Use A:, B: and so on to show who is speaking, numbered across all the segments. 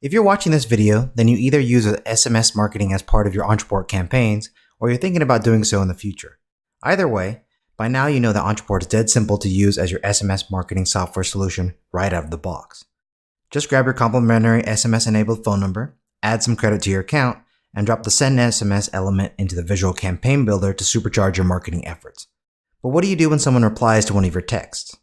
A: If you're watching this video, then you either use SMS marketing as part of your Ontraport campaigns, or you're thinking about doing so in the future. Either way, by now you know that Ontraport is dead simple to use as your SMS marketing software solution right out of the box. Just grab your complimentary SMS-enabled phone number, add some credit to your account, and drop the Send SMS element into the visual campaign builder to supercharge your marketing efforts. But what do you do when someone replies to one of your texts?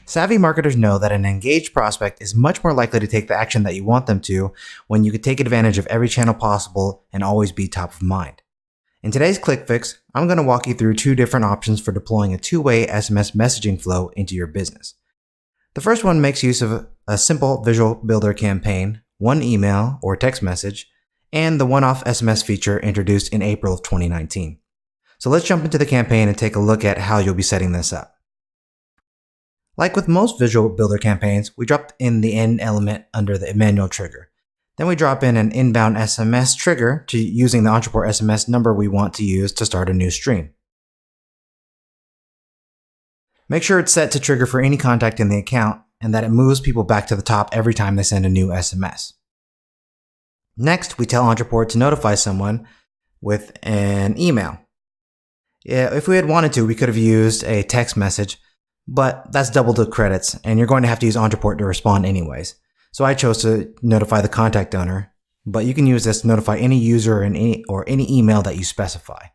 A: Savvy marketers know that an engaged prospect is much more likely to take the action that you want them to when you can take advantage of every channel possible and always be top of mind. In today's ClickFix, I'm going to walk you through two different options for deploying a two-way SMS messaging flow into your business. The first one makes use of a simple visual builder campaign, one email or text message, and the one-off SMS feature introduced in April of 2019. So let's jump into the campaign and take a look at how you'll be setting this up. Like with most visual builder campaigns, we drop in the end element under the manual trigger. Then we drop in an inbound SMS trigger to using the Ontraport SMS number we want to use to start a new stream. Make sure it's set to trigger for any contact in the account and that it moves people back to the top every time they send a new SMS. Next, we tell Ontraport to notify someone with an email. If we had wanted to, we could have used a text message, but that's double the credits, and you're going to have to use Ontraport to respond anyways. So I chose to notify the contact owner, but you can use this to notify any user or any email that you specify.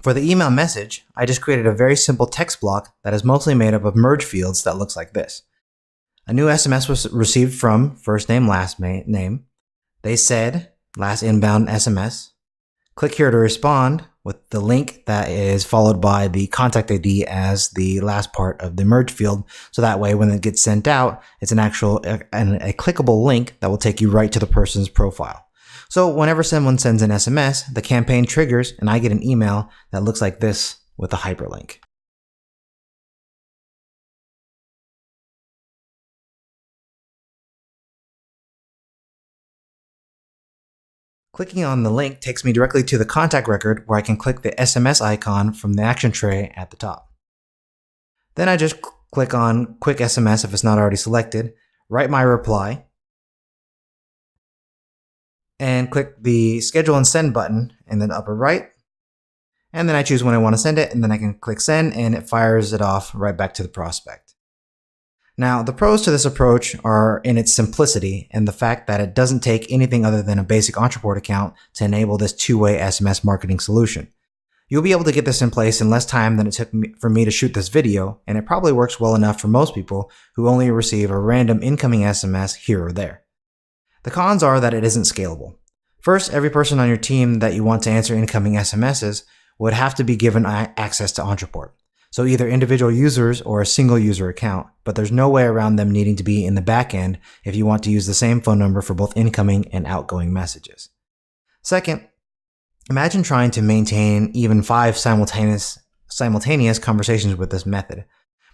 A: For the email message, I just created a very simple text block that is mostly made up of merge fields that looks like this. A new SMS was received from first name, last name. They said, last inbound SMS. Click here to respond with the link that is followed by the contact ID as the last part of the merge field. So that way, when it gets sent out, it's a clickable link that will take you right to the person's profile. So whenever someone sends an SMS, the campaign triggers and I get an email that looks like this with a hyperlink. Clicking on the link takes me directly to the contact record where I can click the SMS icon from the action tray at the top. Then I just click on Quick SMS if it's not already selected, write my reply, and click the Schedule and Send button in the upper right. And then I choose when I want to send it, and then I can click Send, and it fires it off right back to the prospect. Now, the pros to this approach are in its simplicity and the fact that it doesn't take anything other than a basic Ontraport account to enable this two-way SMS marketing solution. You'll be able to get this in place in less time than it took for me to shoot this video, and it probably works well enough for most people who only receive a random incoming SMS here or there. The cons are that it isn't scalable. First, every person on your team that you want to answer incoming SMSs would have to be given access to Ontraport. So either individual users or a single user account, but there's no way around them needing to be in the back end if you want to use the same phone number for both incoming and outgoing messages. Second, imagine trying to maintain even 5 simultaneous conversations with this method.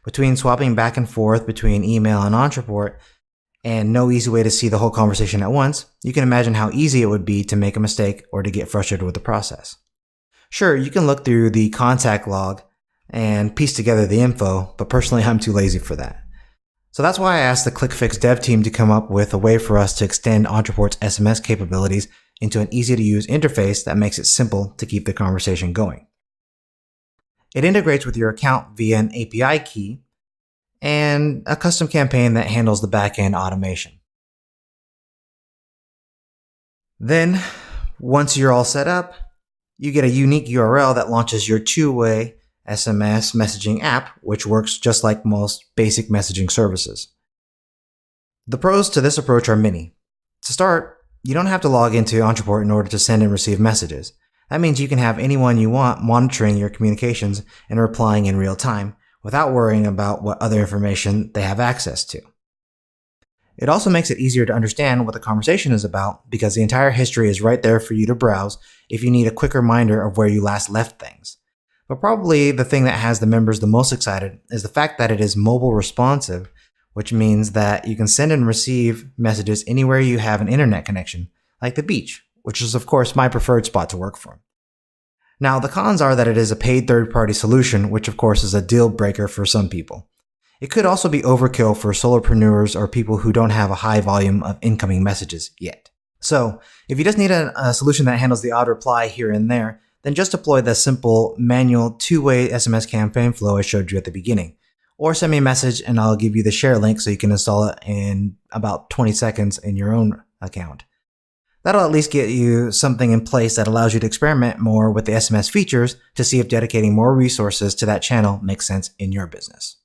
A: Between swapping back and forth between email and Ontraport and no easy way to see the whole conversation at once, you can imagine how easy it would be to make a mistake or to get frustrated with the process. Sure, you can look through the contact log and piece together the info, but personally I'm too lazy for that. So that's why I asked the ClickFix dev team to come up with a way for us to extend Ontraport's SMS capabilities into an easy to use interface that makes it simple to keep the conversation going. It integrates with your account via an API key and a custom campaign that handles the back-end automation. Then, once you're all set up, you get a unique URL that launches your two-way SMS messaging app, which works just like most basic messaging services. The pros to this approach are many. To start, you don't have to log into Ontraport in order to send and receive messages. That means you can have anyone you want monitoring your communications and replying in real time without worrying about what other information they have access to. It also makes it easier to understand what the conversation is about because the entire history is right there for you to browse if you need a quick reminder of where you last left things. But probably the thing that has the members the most excited is the fact that it is mobile responsive, which means that you can send and receive messages anywhere you have an internet connection, like the beach, which is of course my preferred spot to work from. Now, the cons are that it is a paid third-party solution, which of course is a deal breaker for some people. It could also be overkill for solopreneurs or people who don't have a high volume of incoming messages yet. So, if you just need a solution that handles the odd reply here and there, then just deploy the simple manual two-way SMS campaign flow I showed you at the beginning. Or send me a message and I'll give you the share link so you can install it in about 20 seconds in your own account. That'll at least get you something in place that allows you to experiment more with the SMS features to see if dedicating more resources to that channel makes sense in your business.